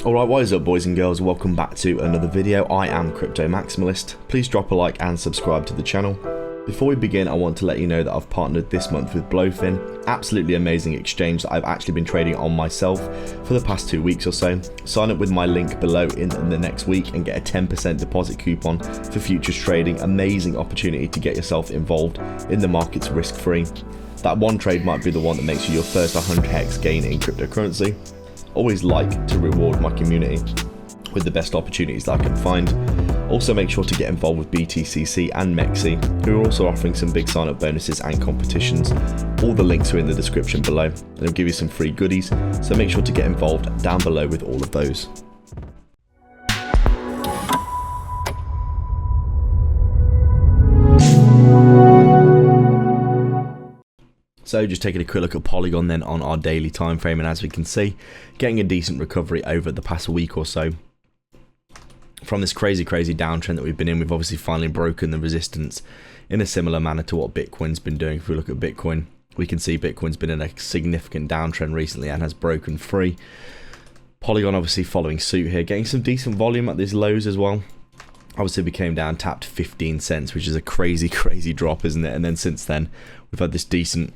Alright, what is up boys and girls, welcome back to another video. I am Crypto Maximalist. Please drop a like and subscribe to the channel. Before we begin, I want to let you know that I've partnered this month with Blowfin, absolutely amazing exchange that I've actually been trading on myself for the past 2 weeks or so. Sign up with my link below in the next week and get a 10% deposit coupon for futures trading. Amazing opportunity to get yourself involved in the markets risk-free. That one trade might be the one that makes you your first 100x gain in cryptocurrency. Always like to reward my community with the best opportunities that I can find. Also make sure to get involved with BTCC and Mexi, who are also offering some big sign up bonuses and competitions. All the links are in the description below and they'll give you some free goodies, so make sure to get involved down below with all of those. So just taking a quick look at Polygon then on our daily time frame, and as we can see, getting a decent recovery over the past week or so from this crazy downtrend that we've been in. We've obviously finally broken the resistance in a similar manner to what Bitcoin's been doing. If we look at Bitcoin, we can see Bitcoin's been in a significant downtrend recently and has broken free. Polygon obviously following suit here, getting some decent volume at these lows as well. Obviously we came down, tapped 15 cents, which is a crazy drop, isn't it? And then since then we've had this decent